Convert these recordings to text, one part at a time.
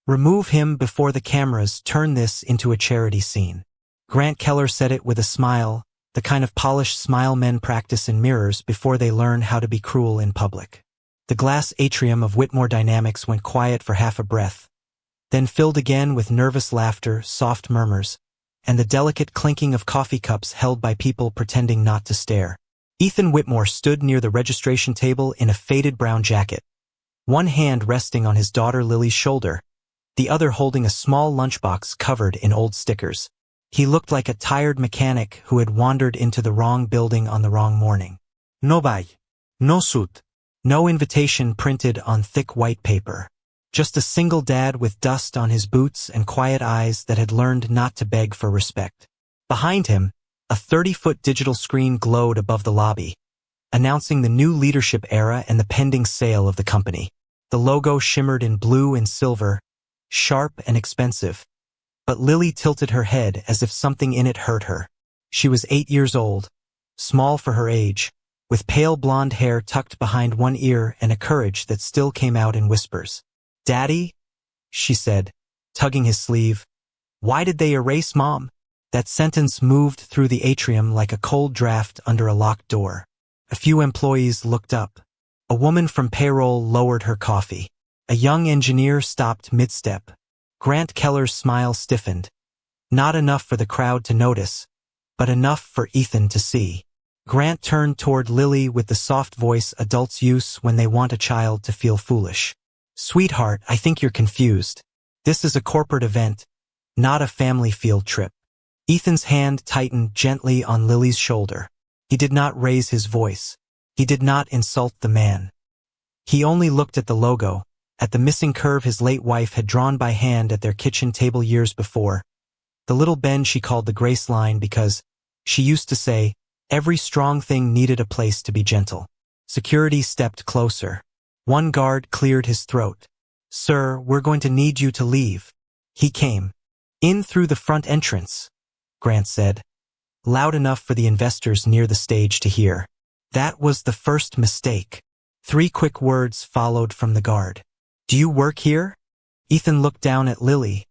Remove him before the cameras turn this into a charity scene. Grant Keller said it with a smile, the kind of polished smile men practice in mirrors before they learn how to be cruel in public. The glass atrium of Whitmore Dynamics went quiet for half a breath, then filled again with nervous laughter, soft murmurs, and the delicate clinking of coffee cups held by people pretending not to stare. Ethan Whitmore stood near the registration table in a faded brown jacket, one hand resting on his daughter Lily's shoulder, the other holding a small lunchbox covered in old stickers. He looked like a tired mechanic who had wandered into the wrong building on the wrong morning. No bye. No suit. No invitation printed on thick white paper. Just a single dad with dust on his boots and quiet eyes that had learned not to beg for respect. Behind him, a 30-foot digital screen glowed above the lobby, announcing the new leadership era and the pending sale of the company. The logo shimmered in blue and silver, sharp and expensive, but Lily tilted her head as if something in it hurt her. She was 8 years old, small for her age, with pale blonde hair tucked behind one ear and a courage that still came out in whispers. "Daddy?" she said, tugging his sleeve. "Why did they erase Mom?" That sentence moved through the atrium like a cold draft under a locked door. A few employees looked up. A woman from payroll lowered her coffee. A young engineer stopped mid-step. Grant Keller's smile stiffened. Not enough for the crowd to notice, but enough for Ethan to see. Grant turned toward Lily with the soft voice adults use when they want a child to feel foolish. "Sweetheart, I think you're confused. This is a corporate event, not a family field trip." Ethan's hand tightened gently on Lily's shoulder. He did not raise his voice. He did not insult the man. He only looked at the logo, at the missing curve his late wife had drawn by hand at their kitchen table years before, the little bend she called the grace line because, she used to say, every strong thing needed a place to be gentle. Security stepped closer. One guard cleared his throat. "Sir, we're going to need you to leave." He came. "In through the front entrance," Grant said, loud enough for the investors near the stage to hear. That was the first mistake. 3 quick words followed from the guard. "Do you work here?" Ethan looked down at Lily,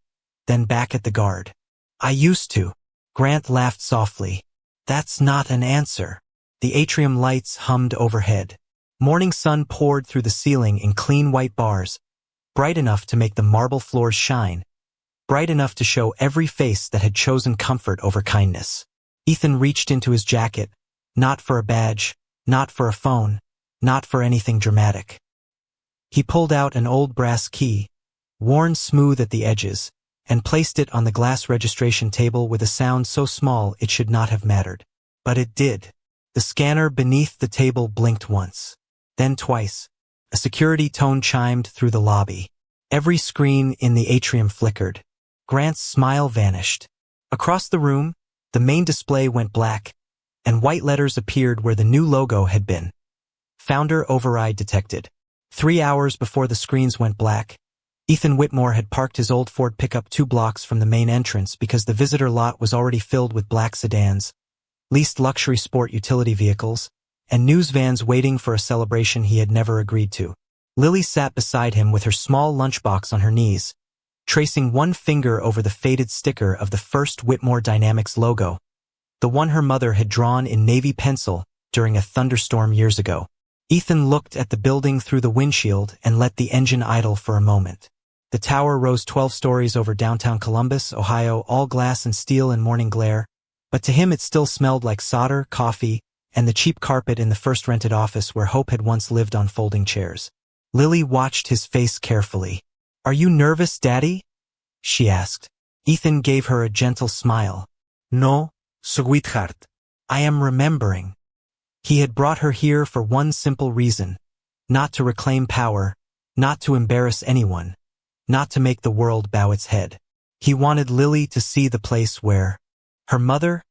then back at the guard. "I used to." Grant laughed softly. "That's not an answer." The atrium lights hummed overhead. Morning sun poured through the ceiling in clean white bars, bright enough to make the marble floors shine, bright enough to show every face that had chosen comfort over kindness. Ethan reached into his jacket, not for a badge, not for a phone, not for anything dramatic. He pulled out an old brass key, worn smooth at the edges, and placed it on the glass registration table with a sound so small it should not have mattered. But it did. The scanner beneath the table blinked once, then twice. A security tone chimed through the lobby. Every screen in the atrium flickered. Grant's smile vanished. Across the room, the main display went black, and white letters appeared where the new logo had been. Founder override detected. 3 hours before the screens went black, Ethan Whitmore had parked his old Ford pickup 2 blocks from the main entrance because the visitor lot was already filled with black sedans, leased luxury sport utility vehicles, and news vans waiting for a celebration he had never agreed to. Lily sat beside him with her small lunchbox on her knees, tracing one finger over the faded sticker of the first Whitmore Dynamics logo, the one her mother had drawn in navy pencil during a thunderstorm years ago. Ethan looked at the building through the windshield and let the engine idle for a moment. The tower rose 12 stories over downtown Columbus, Ohio, all glass and steel in morning glare, but to him it still smelled like solder, coffee, and the cheap carpet in the first rented office where Hope had once lived on folding chairs. Lily watched his face carefully. "Are you nervous, Daddy?" she asked. Ethan gave her a gentle smile. "No, sweetheart. I am remembering." He had brought her here for one simple reason, not to reclaim power, not to embarrass anyone, not to make the world bow its head. He wanted Lily to see the place where her mother,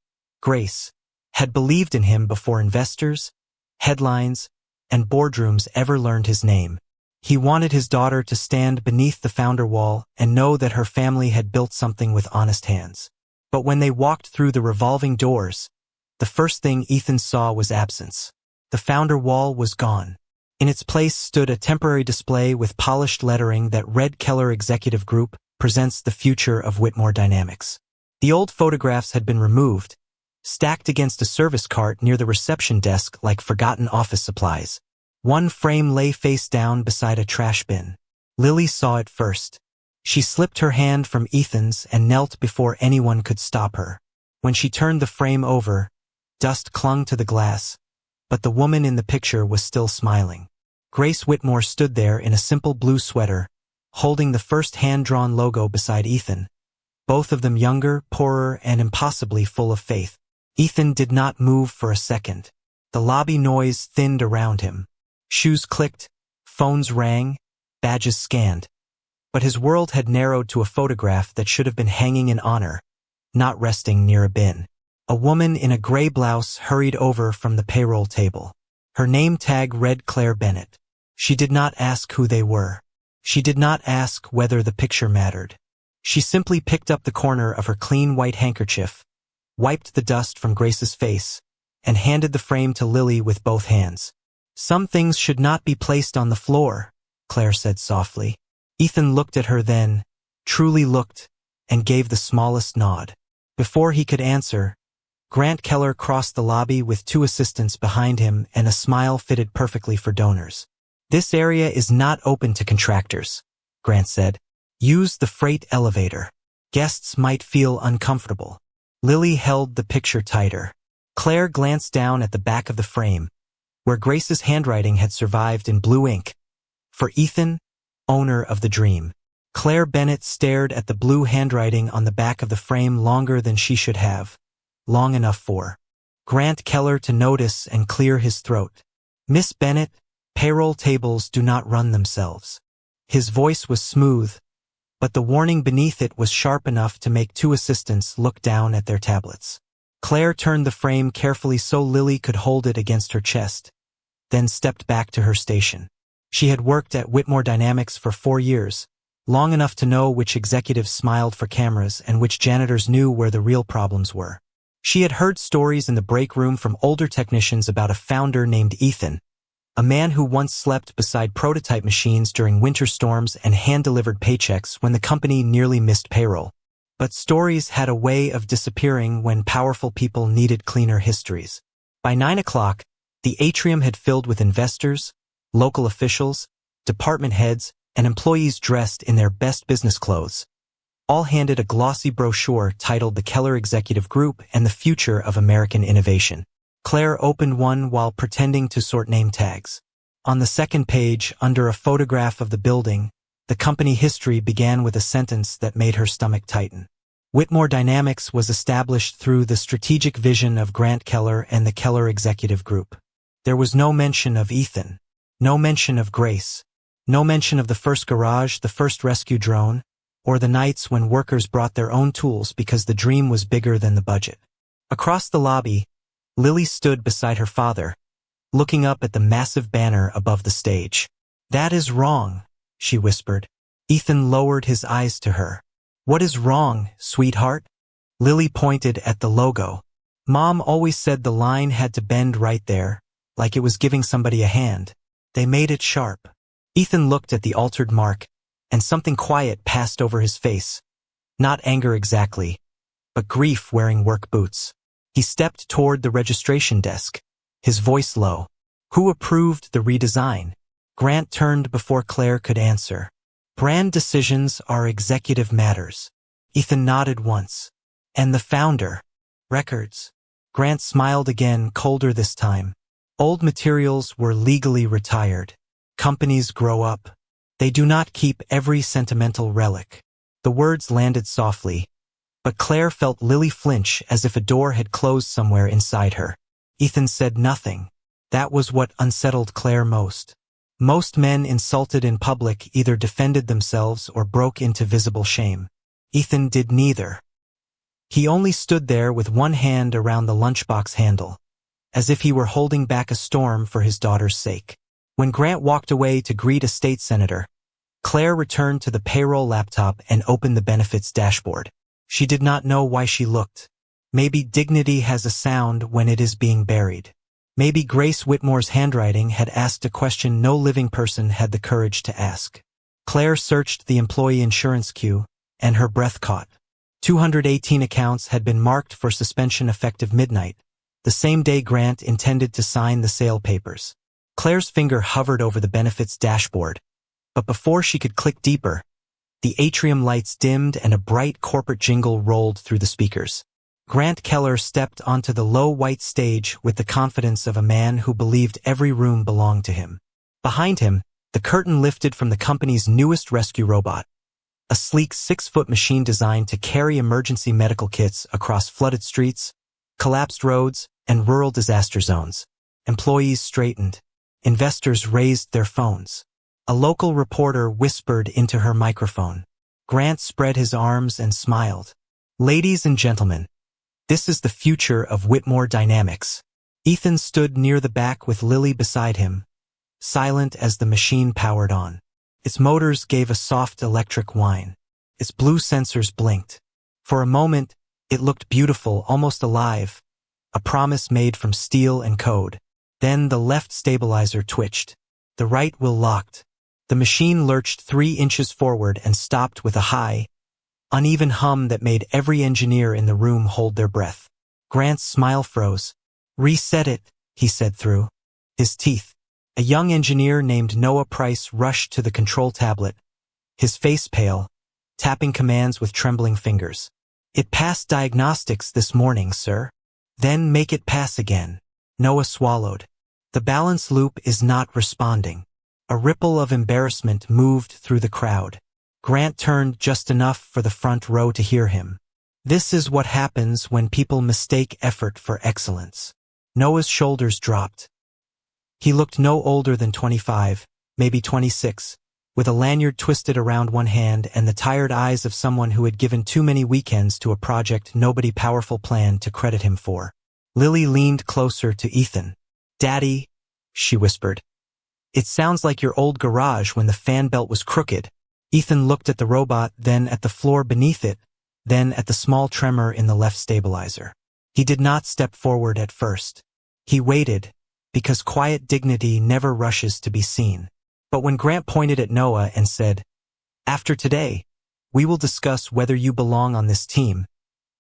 Grace, had believed in him before investors, headlines, and boardrooms ever learned his name. He wanted his daughter to stand beneath the founder wall and know that her family had built something with honest hands. But when they walked through the revolving doors, the first thing Ethan saw was absence. The founder wall was gone. In its place stood a temporary display with polished lettering that read Keller Executive Group presents the future of Whitmore Dynamics. The old photographs had been removed, stacked against a service cart near the reception desk like forgotten office supplies. One frame lay face down beside a trash bin. Lily saw it first. She slipped her hand from Ethan's and knelt before anyone could stop her. When she turned the frame over, dust clung to the glass, but the woman in the picture was still smiling. Grace Whitmore stood there in a simple blue sweater, holding the first hand-drawn logo beside Ethan, both of them younger, poorer, and impossibly full of faith. Ethan did not move for a second. The lobby noise thinned around him. Shoes clicked, phones rang, badges scanned. But his world had narrowed to a photograph that should have been hanging in honor, not resting near a bin. A woman in a gray blouse hurried over from the payroll table. Her name tag read Claire Bennett. She did not ask who they were. She did not ask whether the picture mattered. She simply picked up the corner of her clean white handkerchief, wiped the dust from Grace's face, and handed the frame to Lily with both hands. "Some things should not be placed on the floor," Claire said softly. Ethan looked at her then, truly looked, and gave the smallest nod. Before he could answer, Grant Keller crossed the lobby with two assistants behind him and a smile fitted perfectly for donors. "This area is not open to contractors," Grant said. "Use the freight elevator. Guests might feel uncomfortable." Lily held the picture tighter. Claire glanced down at the back of the frame, where Grace's handwriting had survived in blue ink. "For Ethan, owner of the dream." Claire Bennett stared at the blue handwriting on the back of the frame longer than she should have, long enough for Grant Keller to notice and clear his throat. "Miss Bennett, payroll tables do not run themselves." His voice was smooth, but the warning beneath it was sharp enough to make two assistants look down at their tablets. Claire turned the frame carefully so Lily could hold it against her chest, then stepped back to her station. She had worked at Whitmore Dynamics for 4 years, long enough to know which executives smiled for cameras and which janitors knew where the real problems were. She had heard stories in the break room from older technicians about a founder named Ethan, a man who once slept beside prototype machines during winter storms and hand-delivered paychecks when the company nearly missed payroll. But stories had a way of disappearing when powerful people needed cleaner histories. By 9 o'clock, the atrium had filled with investors, local officials, department heads, and employees dressed in their best business clothes. All handed a glossy brochure titled The Keller Executive Group and the Future of American Innovation. Claire opened one while pretending to sort name tags. On the second page, under a photograph of the building, the company history began with a sentence that made her stomach tighten. Whitmore Dynamics was established through the strategic vision of Grant Keller and the Keller Executive Group. There was no mention of Ethan, no mention of Grace, no mention of the first garage, the first rescue drone, or the nights when workers brought their own tools because the dream was bigger than the budget. Across the lobby, Lily stood beside her father, looking up at the massive banner above the stage. "That is wrong," she whispered. Ethan lowered his eyes to her. "What is wrong, sweetheart?" Lily pointed at the logo. "Mom always said the line had to bend right there, like it was giving somebody a hand. They made it sharp." Ethan looked at the altered mark, and something quiet passed over his face. Not anger exactly, but grief wearing work boots. He stepped toward the registration desk, his voice low. "Who approved the redesign?" Grant turned before Claire could answer. "Brand decisions are executive matters." Ethan nodded once. "And the founder?" "Records." Grant smiled again, colder this time. "Old materials were legally retired. Companies grow up. They do not keep every sentimental relic." The words landed softly, but Claire felt Lily flinch as if a door had closed somewhere inside her. Ethan said nothing. That was what unsettled Claire most. Most men insulted in public either defended themselves or broke into visible shame. Ethan did neither. He only stood there with one hand around the lunchbox handle, as if he were holding back a storm for his daughter's sake. When Grant walked away to greet a state senator, Claire returned to the payroll laptop and opened the benefits dashboard. She did not know why she looked. Maybe dignity has a sound when it is being buried. Maybe Grace Whitmore's handwriting had asked a question no living person had the courage to ask. Claire searched the employee insurance queue, and her breath caught. 218 accounts had been marked for suspension effective midnight, the same day Grant intended to sign the sale papers. Claire's finger hovered over the benefits dashboard, but before she could click deeper, the atrium lights dimmed and a bright corporate jingle rolled through the speakers. Grant Keller stepped onto the low white stage with the confidence of a man who believed every room belonged to him. Behind him, the curtain lifted from the company's newest rescue robot, a sleek 6-foot machine designed to carry emergency medical kits across flooded streets, collapsed roads, and rural disaster zones. Employees straightened. Investors raised their phones. A local reporter whispered into her microphone. Grant spread his arms and smiled. "Ladies and gentlemen, this is the future of Whitmore Dynamics." Ethan stood near the back with Lily beside him, silent as the machine powered on. Its motors gave a soft electric whine. Its blue sensors blinked. For a moment, it looked beautiful, almost alive, a promise made from steel and code. Then the left stabilizer twitched. The right wheel locked. The machine lurched 3 inches forward and stopped with a high, uneven hum that made every engineer in the room hold their breath. Grant's smile froze. "Reset it," he said through his teeth. A young engineer named Noah Price rushed to the control tablet, his face pale, tapping commands with trembling fingers. "It passed diagnostics this morning, sir." "Then make it pass again." Noah swallowed. "The balance loop is not responding." A ripple of embarrassment moved through the crowd. Grant turned just enough for the front row to hear him. "This is what happens when people mistake effort for excellence." Noah's shoulders dropped. He looked no older than 25, maybe 26, with a lanyard twisted around one hand and the tired eyes of someone who had given too many weekends to a project nobody powerful planned to credit him for. Lily leaned closer to Ethan. "Daddy," she whispered. "It sounds like your old garage when the fan belt was crooked." Ethan looked at the robot, then at the floor beneath it, then at the small tremor in the left stabilizer. He did not step forward at first. He waited, because quiet dignity never rushes to be seen. But when Grant pointed at Noah and said, "After today, we will discuss whether you belong on this team,"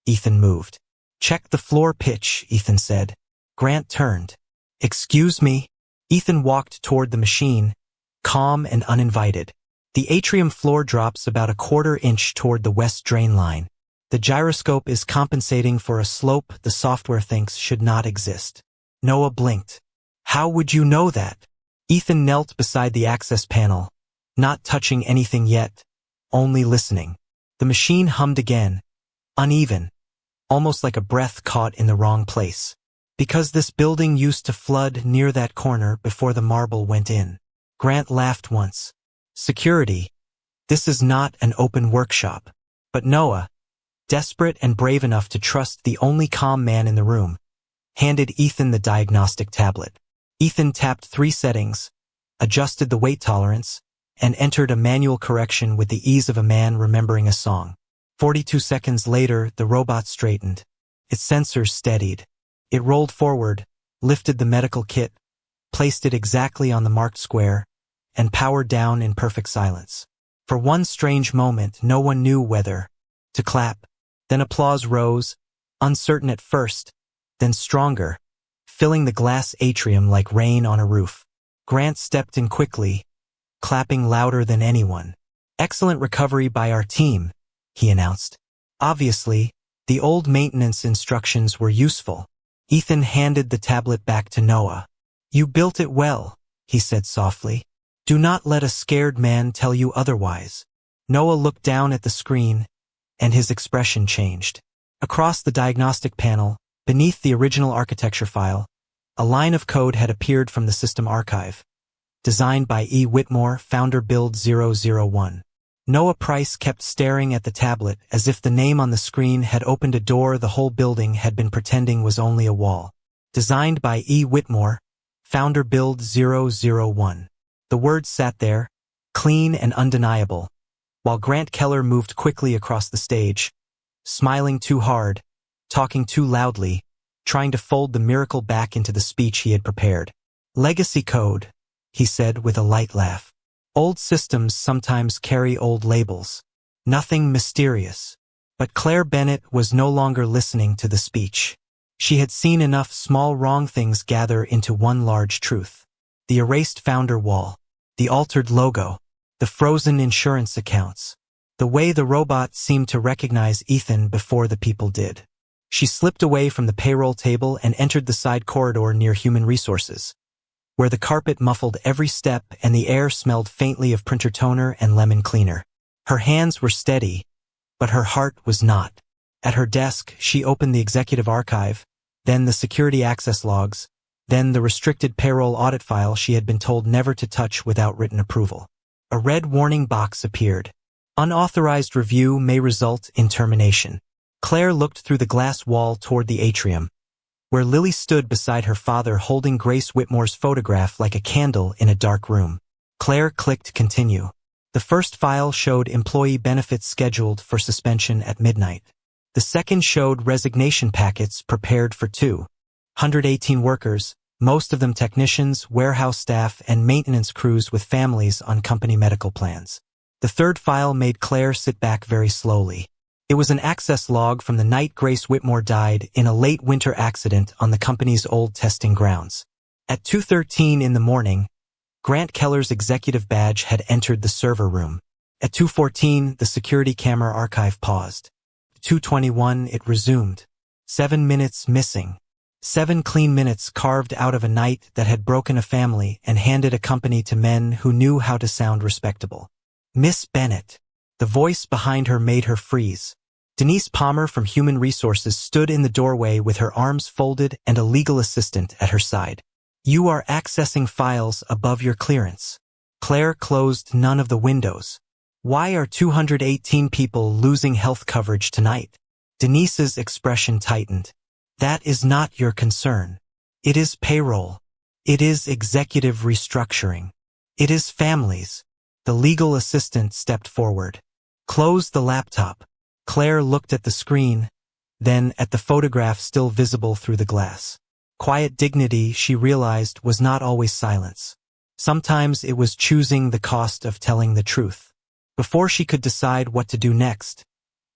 Ethan moved. "Check the floor pitch," Ethan said. Grant turned. "Excuse me?" Ethan walked toward the machine, calm and uninvited. The atrium floor drops about a 1/4 inch toward the west drain line. The gyroscope is compensating for a slope the software thinks should not exist. Noah blinked. "How would you know that?" Ethan knelt beside the access panel, not touching anything yet, only listening. The machine hummed again, uneven, almost like a breath caught in the wrong place. "Because this building used to flood near that corner before the marble went in." Grant laughed once. "Security. This is not an open workshop." But Noah, desperate and brave enough to trust the only calm man in the room, handed Ethan the diagnostic tablet. Ethan tapped 3 settings, adjusted the weight tolerance, and entered a manual correction with the ease of a man remembering a song. 42 seconds later, the robot straightened. Its sensors steadied. It rolled forward, lifted the medical kit, placed it exactly on the marked square, and powered down in perfect silence. For one strange moment, no one knew whether to clap. Then applause rose, uncertain at first, then stronger, filling the glass atrium like rain on a roof. Grant stepped in quickly, clapping louder than anyone. "Excellent recovery by our team," he announced. Obviously, the old maintenance instructions were useful. Ethan handed the tablet back to Noah. "You built it well," he said softly. "Do not let a scared man tell you otherwise." Noah looked down at the screen, and his expression changed. Across the diagnostic panel, beneath the original architecture file, a line of code had appeared from the system archive. Designed by E. Whitmore, founder build 001. Noah Price kept staring at the tablet as if the name on the screen had opened a door the whole building had been pretending was only a wall. Designed by E. Whitmore, founder build 001. The words sat there, clean and undeniable, while Grant Keller moved quickly across the stage, smiling too hard, talking too loudly, trying to fold the miracle back into the speech he had prepared. Legacy code, he said with a light laugh. Old systems sometimes carry old labels. Nothing mysterious. But Claire Bennett was no longer listening to the speech. She had seen enough small wrong things gather into one large truth. The erased founder wall, the altered logo, the frozen insurance accounts, the way the robot seemed to recognize Ethan before the people did. She slipped away from the payroll table and entered the side corridor near human resources, where the carpet muffled every step and the air smelled faintly of printer toner and lemon cleaner. Her hands were steady, but her heart was not. At her desk, she opened the executive archive, then the security access logs, then the restricted payroll audit file she had been told never to touch without written approval. A red warning box appeared. Unauthorized review may result in termination. Claire looked through the glass wall toward the atrium, where Lily stood beside her father holding Grace Whitmore's photograph like a candle in a dark room. Claire clicked continue. The first file showed employee benefits scheduled for suspension at midnight. The second showed resignation packets prepared for 218 workers, most of them technicians, warehouse staff, and maintenance crews with families on company medical plans. The third file made Claire sit back very slowly. It was an access log from the night Grace Whitmore died in a late winter accident on the company's old testing grounds. At 2:13 in the morning, Grant Keller's executive badge had entered the server room. At 2:14, the security camera archive paused. 2:21, it resumed. 7 minutes missing. 7 clean minutes carved out of a night that had broken a family and handed a company to men who knew how to sound respectable. Miss Bennett. The voice behind her made her freeze. Denise Palmer from Human Resources stood in the doorway with her arms folded and a legal assistant at her side. You are accessing files above your clearance. Claire closed none of the windows. Why are 218 people losing health coverage tonight? Denise's expression tightened. That is not your concern. It is payroll. It is executive restructuring. It is families. The legal assistant stepped forward. Close the laptop. Claire looked at the screen, then at the photograph still visible through the glass. Quiet dignity, she realized, was not always silence. Sometimes it was choosing the cost of telling the truth. Before she could decide what to do next,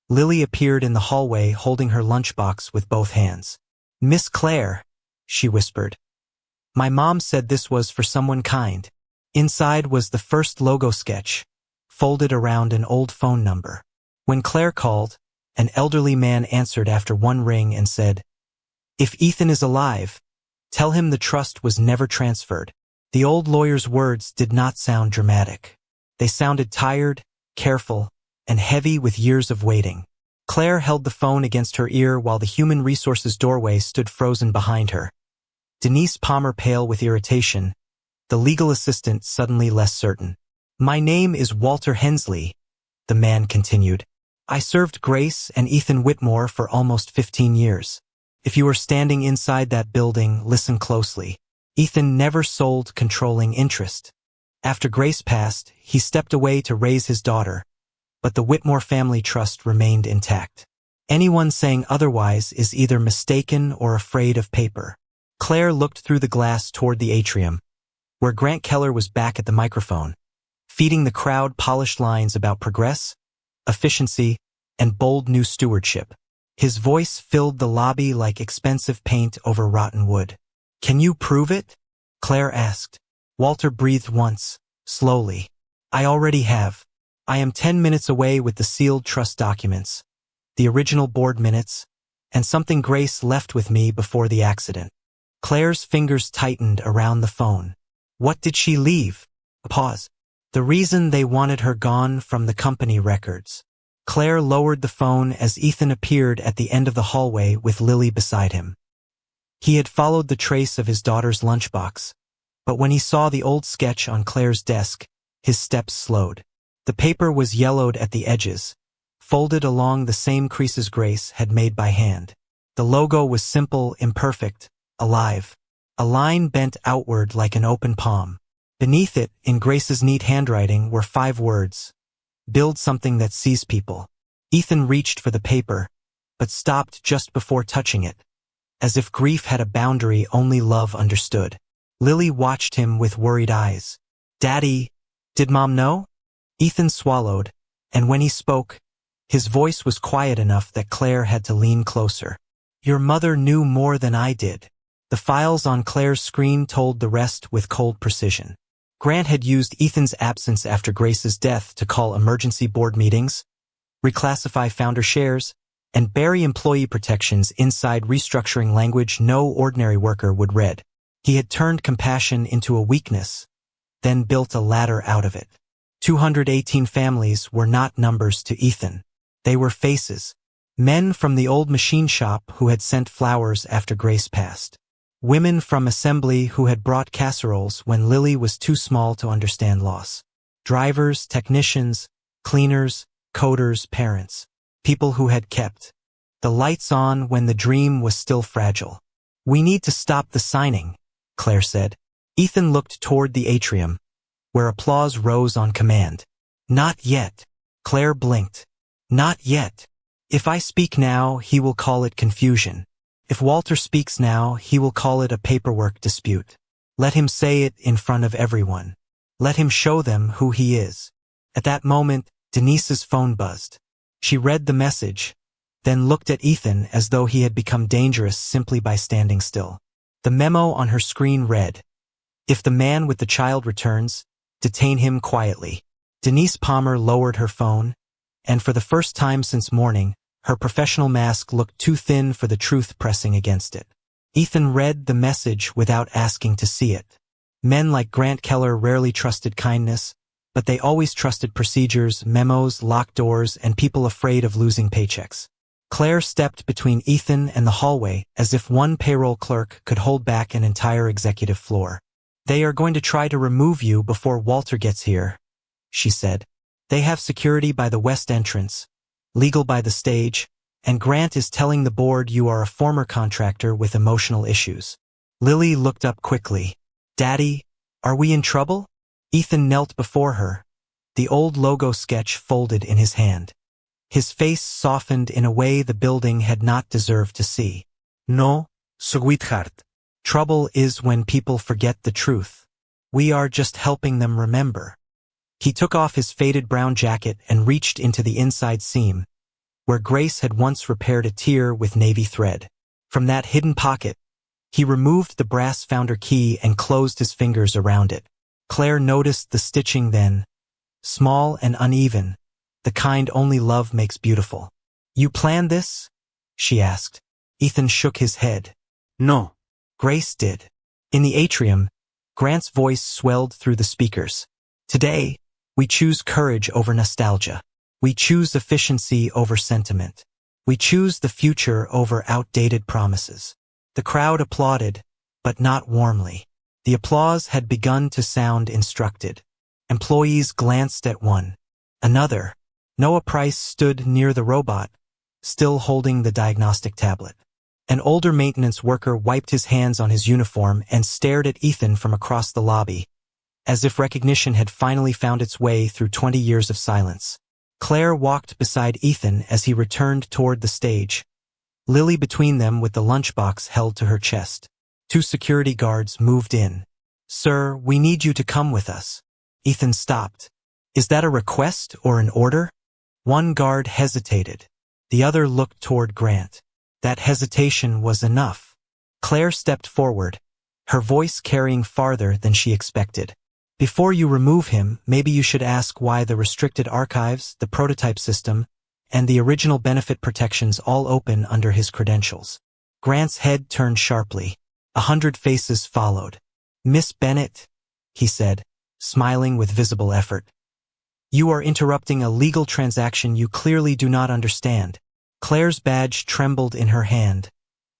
Lily appeared in the hallway holding her lunchbox with both hands. Miss Claire, she whispered. My mom said this was for someone kind. Inside was the first logo sketch, folded around an old phone number. When Claire called, an elderly man answered after one ring and said, If Ethan is alive, tell him the trust was never transferred. The old lawyer's words did not sound dramatic. They sounded tired, careful, and heavy with years of waiting. Claire held the phone against her ear while the Human Resources doorway stood frozen behind her. Denise Palmer pale with irritation, the legal assistant suddenly less certain. My name is Walter Hensley, the man continued. I served Grace and Ethan Whitmore for almost 15 years. If you were standing inside that building, listen closely. Ethan never sold controlling interest. After Grace passed, he stepped away to raise his daughter, but the Whitmore family trust remained intact. Anyone saying otherwise is either mistaken or afraid of paper. Claire looked through the glass toward the atrium, where Grant Keller was back at the microphone, feeding the crowd polished lines about progress, efficiency, and bold new stewardship. His voice filled the lobby like expensive paint over rotten wood. Can you prove it? Claire asked. Walter breathed once, slowly. I already have. I am 10 minutes away with the sealed trust documents, the original board minutes, and something Grace left with me before the accident. Claire's fingers tightened around the phone. What did she leave? A pause. The reason they wanted her gone from the company records. Claire lowered the phone as Ethan appeared at the end of the hallway with Lily beside him. He had followed the trace of his daughter's lunchbox, but when he saw the old sketch on Claire's desk, his steps slowed. The paper was yellowed at the edges, folded along the same creases Grace had made by hand. The logo was simple, imperfect, alive. A line bent outward like an open palm. Beneath it, in Grace's neat handwriting, were 5 words. Build something that sees people. Ethan reached for the paper, but stopped just before touching it. as if grief had a boundary only love understood. Lily watched him with worried eyes. "Daddy, did Mom know?" Ethan swallowed, and when he spoke, his voice was quiet enough that Claire had to lean closer. "Your mother knew more than I did." The files on Claire's screen told the rest with cold precision. Grant had used Ethan's absence after Grace's death to call emergency board meetings, reclassify founder shares, and bury employee protections inside restructuring language no ordinary worker would read. He had turned compassion into a weakness, then built a ladder out of it. 218 families were not numbers to Ethan. They were faces. Men from the old machine shop who had sent flowers after Grace passed. Women from assembly who had brought casseroles when Lily was too small to understand loss. Drivers, technicians, cleaners, coders, parents. People who had kept the lights on when the dream was still fragile. "We need to stop the signing," Claire said. Ethan looked toward the atrium, where applause rose on command. "Not yet." Claire blinked. "Not yet. If I speak now, he will call it confusion. If Walter speaks now, he will call it a paperwork dispute. Let him say it in front of everyone. Let him show them who he is." At that moment, Denise's phone buzzed. She read the message, then looked at Ethan as though he had become dangerous simply by standing still. The memo on her screen read, "If the man with the child returns, detain him quietly." Denise Palmer lowered her phone, and for the first time since morning, her professional mask looked too thin for the truth pressing against it. Ethan read the message without asking to see it. Men like Grant Keller rarely trusted kindness, but they always trusted procedures, memos, locked doors, and people afraid of losing paychecks. Claire stepped between Ethan and the hallway as if one payroll clerk could hold back an entire executive floor. "They are going to try to remove you before Walter gets here," she said. "They have security by the west entrance, legal by the stage, and Grant is telling the board you are a former contractor with emotional issues." Lily looked up quickly. "Daddy, are we in trouble?" Ethan knelt before her, the old logo sketch folded in his hand. His face softened in a way the building had not deserved to see. "No, sweetheart. Trouble is when people forget the truth. We are just helping them remember." He took off his faded brown jacket and reached into the inside seam, where Grace had once repaired a tear with navy thread. From that hidden pocket, he removed the brass founder key and closed his fingers around it. Claire noticed the stitching then, small and uneven, the kind only love makes beautiful. "You planned this?" she asked. Ethan shook his head. "No." Grace did. In the atrium, Grant's voice swelled through the speakers. "Today, we choose courage over nostalgia. We choose efficiency over sentiment. We choose the future over outdated promises." The crowd applauded, but not warmly. The applause had begun to sound instructed. Employees glanced at one, another. Noah Price stood near the robot, still holding the diagnostic tablet. An older maintenance worker wiped his hands on his uniform and stared at Ethan from across the lobby, as if recognition had finally found its way through 20 years of silence. Claire walked beside Ethan as he returned toward the stage, Lily between them with the lunchbox held to her chest. 2 security guards moved in. "Sir, we need you to come with us." Ethan stopped. "Is that a request or an order?" One guard hesitated. The other looked toward Grant. That hesitation was enough. Claire stepped forward, her voice carrying farther than she expected. "Before you remove him, maybe you should ask why the restricted archives, the prototype system, and the original benefit protections all open under his credentials." Grant's head turned sharply. 100 faces followed. "Miss Bennett," he said, smiling with visible effort, "you are interrupting a legal transaction you clearly do not understand." Claire's badge trembled in her hand,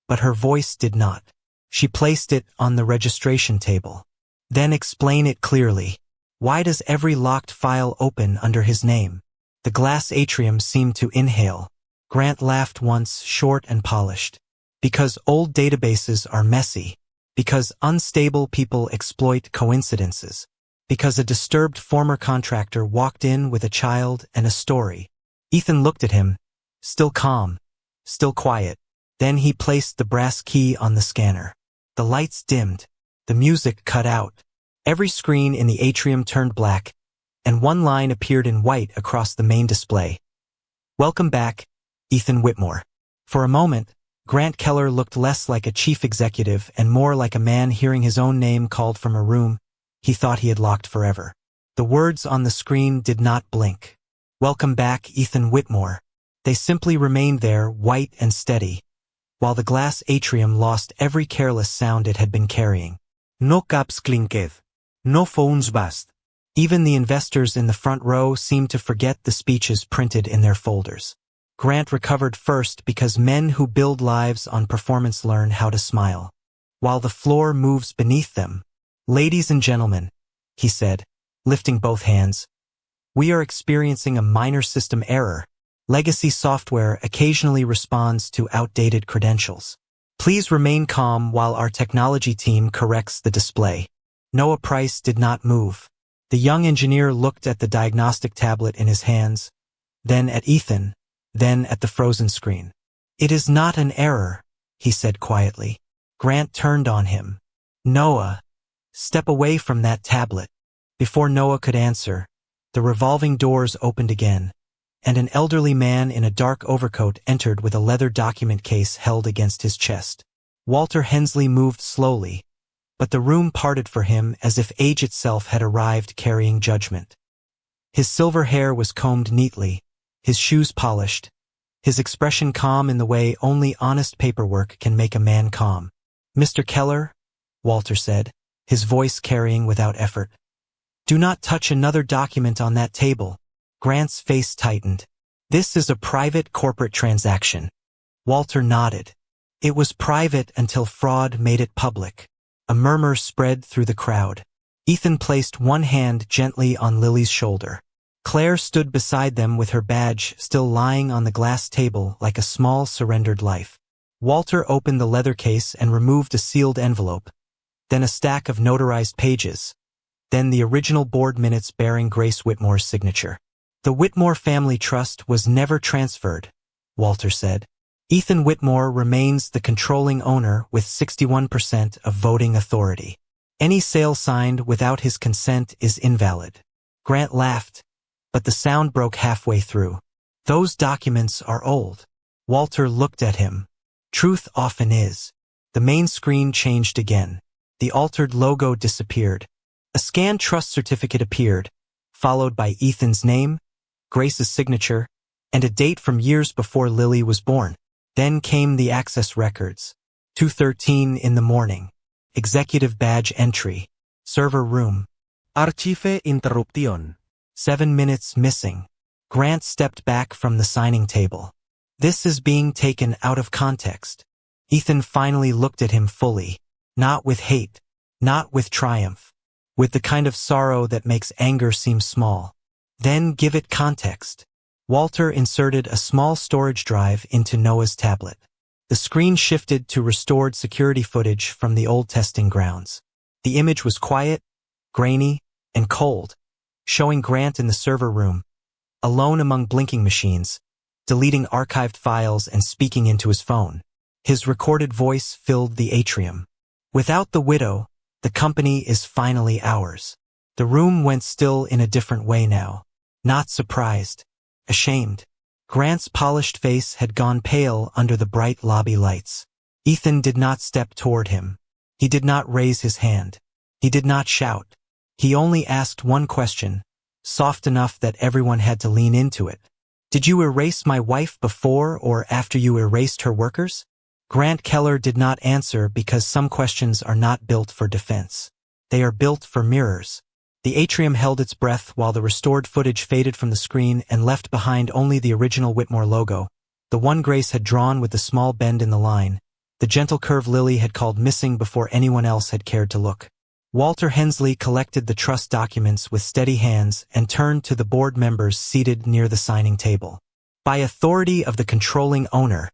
but her voice did not. She placed it on the registration table. "Then explain it clearly. Why does every locked file open under his name?" The glass atrium seemed to inhale. Grant laughed once, short and polished. "Because old databases are messy. Because unstable people exploit coincidences. Because a disturbed former contractor walked in with a child and a story." Ethan looked at him, still calm, still quiet. Then he placed the brass key on the scanner. The lights dimmed. The music cut out. Every screen in the atrium turned black, and one line appeared in white across the main display. "Welcome back, Ethan Whitmore." For a moment, Grant Keller looked less like a chief executive and more like a man hearing his own name called from a room he thought he had locked forever. The words on the screen did not blink. "Welcome back, Ethan Whitmore." They simply remained there, white and steady, while the glass atrium lost every careless sound it had been carrying. "No caps klinked. No phones bust." Even the investors in the front row seemed to forget the speeches printed in their folders. Grant recovered first because men who build lives on performance learn how to smile, while the floor moves beneath them. "Ladies and gentlemen," he said, lifting both hands, "we are experiencing a minor system error. Legacy software occasionally responds to outdated credentials. Please remain calm while our technology team corrects the display." Noah Price did not move. The young engineer looked at the diagnostic tablet in his hands, then at Ethan, then at the frozen screen. "It is not an error," he said quietly. Grant turned on him. "Noah, step away from that tablet." Before Noah could answer, the revolving doors opened again, and an elderly man in a dark overcoat entered with a leather document case held against his chest. Walter Hensley moved slowly, but the room parted for him as if age itself had arrived carrying judgment. His silver hair was combed neatly, his shoes polished, his expression calm in the way only honest paperwork can make a man calm. "Mr. Keller," Walter said, his voice carrying without effort, "do not touch another document on that table." Grant's face tightened. "This is a private corporate transaction." Walter nodded. "It was private until fraud made it public." A murmur spread through the crowd. Ethan placed one hand gently on Lily's shoulder. Claire stood beside them with her badge still lying on the glass table like a small surrendered life. Walter opened the leather case and removed a sealed envelope, then a stack of notarized pages, then the original board minutes bearing Grace Whitmore's signature. "The Whitmore Family Trust was never transferred," Walter said. "Ethan Whitmore remains the controlling owner with 61% of voting authority. Any sale signed without his consent is invalid." Grant laughed, but the sound broke halfway through. "Those documents are old." Walter looked at him. Truth often is. The main screen changed again. The altered logo disappeared. A scanned trust certificate appeared, followed by Ethan's name, Grace's signature, and a date from years before Lily was born. Then came the access records. 2:13 in the morning. Executive badge entry. Server room. Archive interruption. 7 minutes missing. Grant stepped back from the signing table. "This is being taken out of context." Ethan finally looked at him fully. Not with hate. Not with triumph. With the kind of sorrow that makes anger seem small. "Then give it context." Walter inserted a small storage drive into Noah's tablet. The screen shifted to restored security footage from the old testing grounds. The image was quiet, grainy, and cold, showing Grant in the server room, alone among blinking machines, deleting archived files and speaking into his phone. His recorded voice filled the atrium. "Without the widow, the company is finally ours." The room went still in a different way now. Not surprised. Ashamed. Grant's polished face had gone pale under the bright lobby lights. Ethan did not step toward him. He did not raise his hand. He did not shout. He only asked one question, soft enough that everyone had to lean into it. "Did you erase my wife before or after you erased her workers?" Grant Keller did not answer because some questions are not built for defense. They are built for mirrors. The atrium held its breath while the restored footage faded from the screen and left behind only the original Whitmore logo, the one Grace had drawn with the small bend in the line, the gentle curve Lily had called missing before anyone else had cared to look. Walter Hensley collected the trust documents with steady hands and turned to the board members seated near the signing table. "By authority of the controlling owner,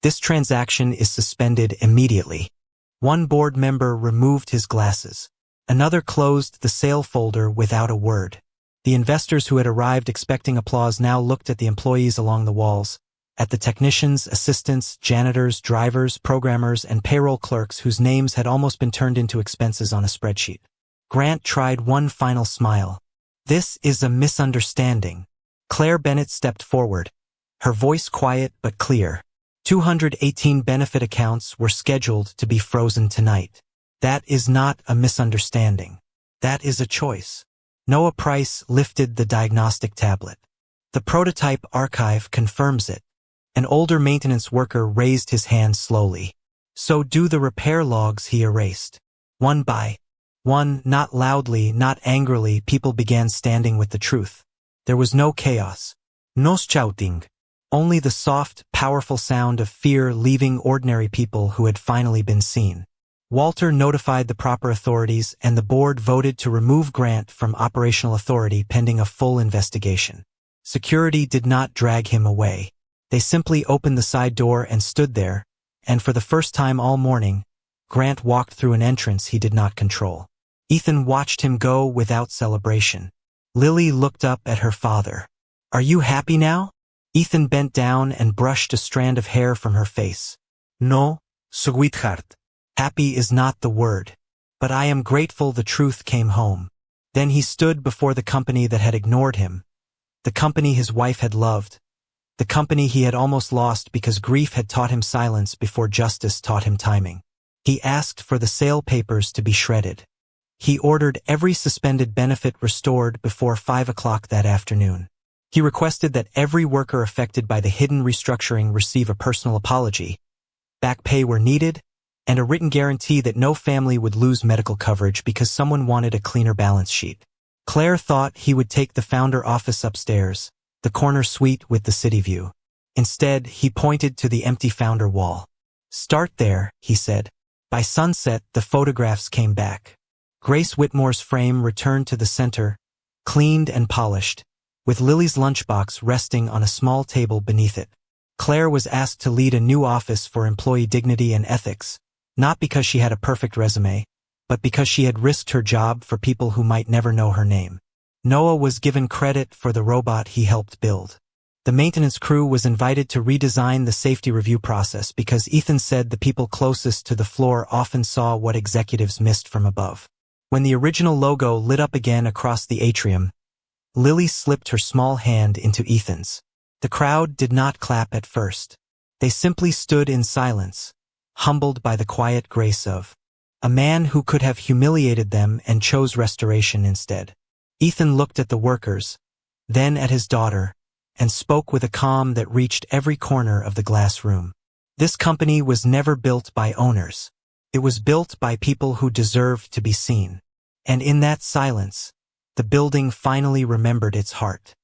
this transaction is suspended immediately." One board member removed his glasses. Another closed the sale folder without a word. The investors who had arrived expecting applause now looked at the employees along the walls, at the technicians, assistants, janitors, drivers, programmers, and payroll clerks whose names had almost been turned into expenses on a spreadsheet. Grant tried one final smile. "This is a misunderstanding." Claire Bennett stepped forward, her voice quiet but clear. 218 benefit accounts were scheduled to be frozen tonight. That is not a misunderstanding. That is a choice. Noah Price lifted the diagnostic tablet. The prototype archive confirms it. An older maintenance worker raised his hand slowly. So do the repair logs he erased. One by one, not loudly, not angrily, people began standing with the truth. There was no chaos. No shouting. Only the soft, powerful sound of fear leaving ordinary people who had finally been seen. Walter notified the proper authorities, and the board voted to remove Grant from operational authority pending a full investigation. Security did not drag him away. They simply opened the side door and stood there, and for the first time all morning, Grant walked through an entrance he did not control. Ethan watched him go without celebration. Lily looked up at her father. "Are you happy now?" Ethan bent down and brushed a strand of hair from her face. "No, sweetheart. Happy is not the word. But I am grateful the truth came home." Then he stood before the company that had ignored him, the company his wife had loved, the company he had almost lost because grief had taught him silence before justice taught him timing. He asked for the sale papers to be shredded. He ordered every suspended benefit restored before 5 o'clock that afternoon. He requested that every worker affected by the hidden restructuring receive a personal apology, back pay where needed, and a written guarantee that no family would lose medical coverage because someone wanted a cleaner balance sheet. Claire thought he would take the founder office upstairs, the corner suite with the city view. Instead, he pointed to the empty founder wall. "Start there," he said. By sunset, the photographs came back. Grace Whitmore's frame returned to the center, cleaned and polished, with Lily's lunchbox resting on a small table beneath it. Claire was asked to lead a new office for employee dignity and ethics, not because she had a perfect resume, but because she had risked her job for people who might never know her name. Noah was given credit for the robot he helped build. The maintenance crew was invited to redesign the safety review process because Ethan said the people closest to the floor often saw what executives missed from above. When the original logo lit up again across the atrium, Lily slipped her small hand into Ethan's. The crowd did not clap at first. They simply stood in silence, humbled by the quiet grace of a man who could have humiliated them and chose restoration instead. Ethan looked at the workers, then at his daughter, and spoke with a calm that reached every corner of the glass room. This company was never built by owners. It was built by people who deserved to be seen. And in that silence, the building finally remembered its heart.